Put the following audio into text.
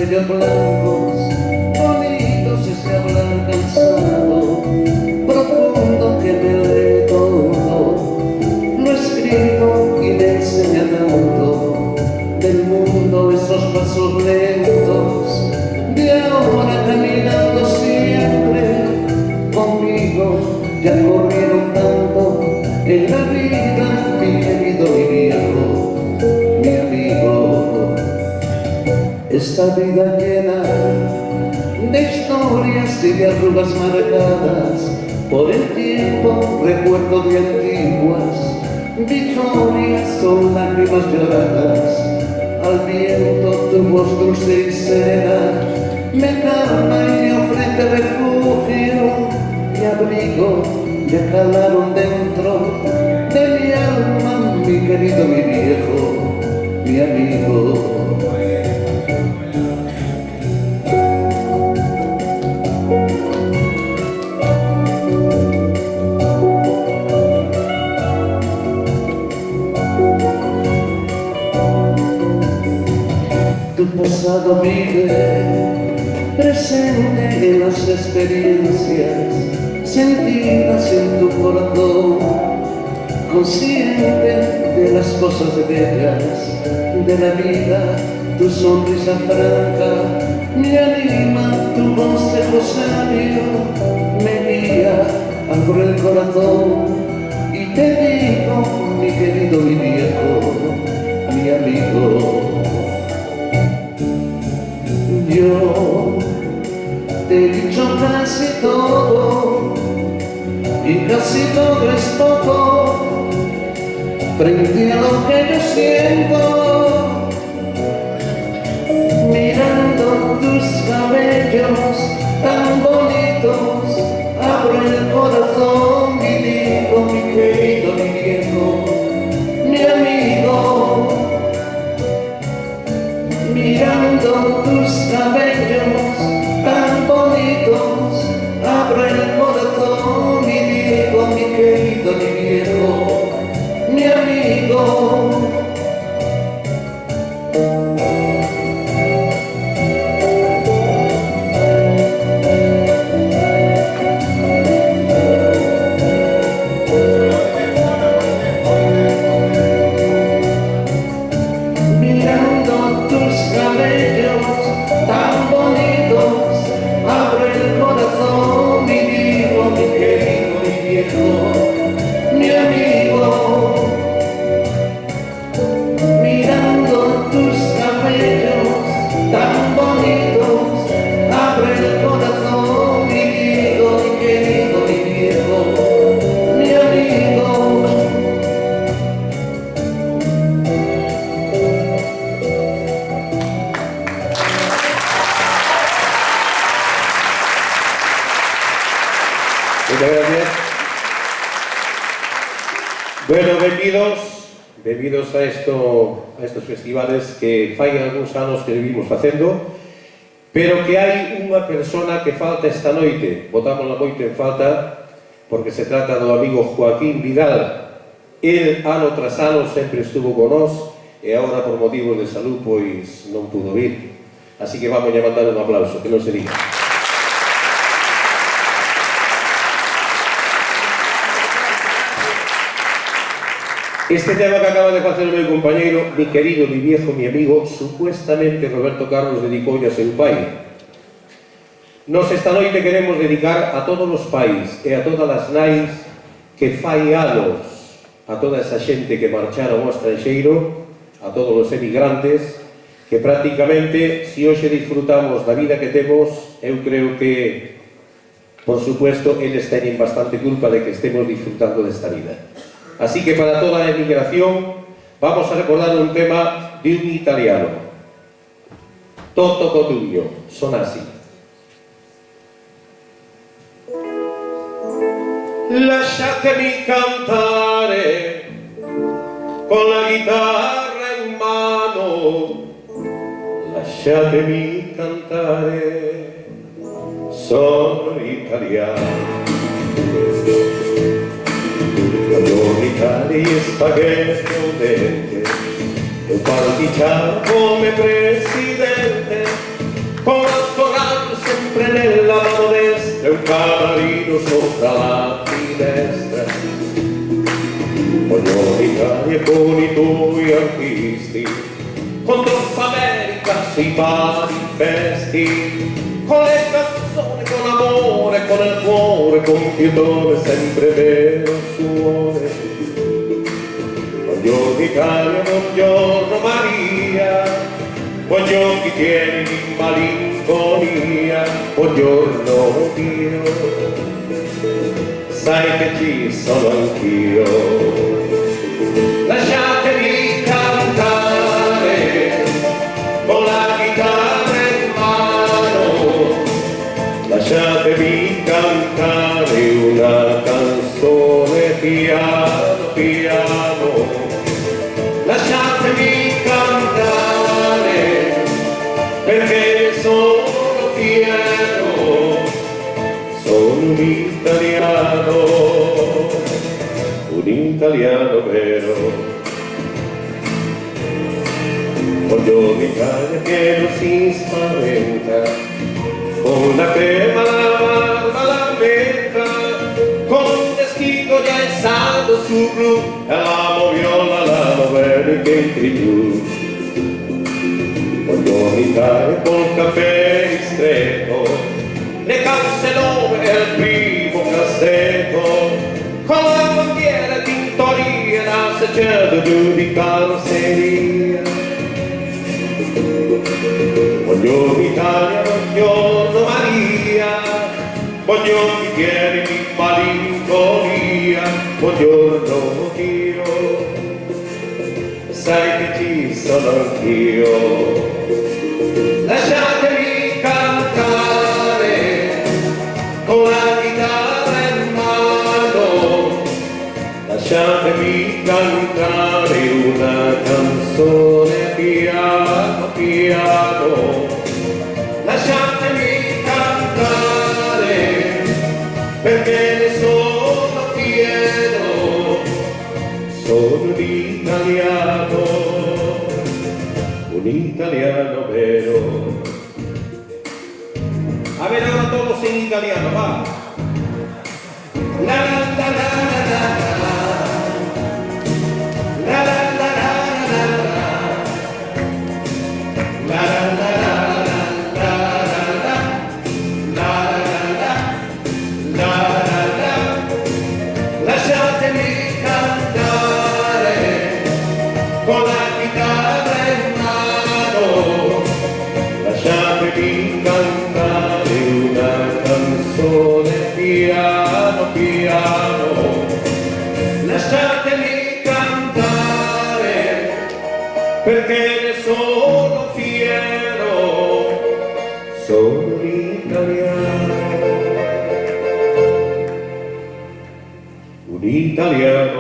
cabellos blancos, bonitos ese hablar cansado, profundo que me lee todo, lo escrito y me enseña tanto del mundo esos pasos lentos, de ahora caminando siempre conmigo, ya corrieron tanto en la vida, mi querido, mi viejo, mi amigo. Esta vida llena de historias y de arrugas marcadas por el tiempo, recuerdo de antiguas victorias, son lágrimas lloradas. Al viento tu voz dulce y serena me calma y me ofrece refugio y abrigo, me calaron dentro de mi alma, mi querido, mi viejo, mi amigo. Tu pasado vive presente en las experiencias sentidas en tu corazón, consciente de las cosas bellas de la vida, tu sonrisa franca me anima, tu consejo sabio me guía, abro el corazón y te digo, mi querido, mi viejo, mi amigo. Yo te he dicho casi todo y casi todo es poco frente a lo que yo siento, mirando tus cabellos tan bonitos, abro el corazón y digo, mi querido, mi viejo, mi amigo. Mirando tus cabellos tan bonitos, abro el corazón y digo, mi querido, mi viejo, mi amigo. Bueno, benvidos a estos festivales que fai algúns anos que vivimos facendo, pero que hai unha persona que falta esta noite, botámosla moito en falta, porque se trata do amigo Joaquín Vidal. El, ano tras ano, sempre estuvo con nós, e agora, por motivos de salud, pois non pudo vir. Así que vamos a mandar un aplauso, que non se diga. Este tema que acaba de facer o meu compañeiro, mi querido, mi viejo, mi amigo, supuestamente Roberto Carlos dedicoulle a seu pai. Nos esta noite queremos dedicar a todos os pais e a todas as nais que fai anos, a toda esa xente que marcharon ao estranxeiro, a todos os emigrantes, que prácticamente, se hoxe disfrutamos da vida que temos, eu creo que, por supuesto, eles teñen bastante culpa de que estemos disfrutando desta vida. Así que para toda a emigración vamos a recordar un tema de un italiano, Toto Cotugno, son así. Lasciatemi cantare con la chitarra in mano, lasciatemi cantare, sono italiano. Con Italia e spaghetti udente, e un partigiano come presidente, con l'autoradio sempre nella mano destra e un canarino sopra la finestra. Voglio l'Italia con i tuoi artisti, con North America sui manifesti, con le canzoni, con l'amore, con il cuore, con Pietone sempre vero suore. Buongiorno Italia, buongiorno Maria, buongiorno chi tieni in malinconia, buongiorno Dio, sai che ci sono anch'io. Lasciatemi cantare con la chitarra in mano, lasciatemi cantare una canzone piano piano, lasciatemi cantare perché sono fiero, sono un italiano vero. Buongiorno Italia che non si spaventa, con la crema la metta, con un vestito già il saldo su blu, e l'amo viola la novella che entri giù. Buongiorno Italia col caffè ristretto, le calze nuove e il primo cassetto, con la bandiera di tintoria, la seggiola giù di carrozzeria. Buongiorno Italia, buongiorno Maria, buongiorno chi tieni in malinconia, buongiorno Dio, sai che ci sono anch'io. Lasciatemi cantare con la chitarra in mano, lasciatemi cantare una canzone piano piano, lasciatemi cantare perché ne sono fiero, sono un italiano vero. A ver, ahora todos en italiano, va. La la la la la la. La la la la la la. La la la la la la. La la la la la. Lasciatemi cantare con la chitarra in mano, lasciatemi cantare una canzone piano piano, lasciatemi cantare perché ne sono fiero, sono un italiano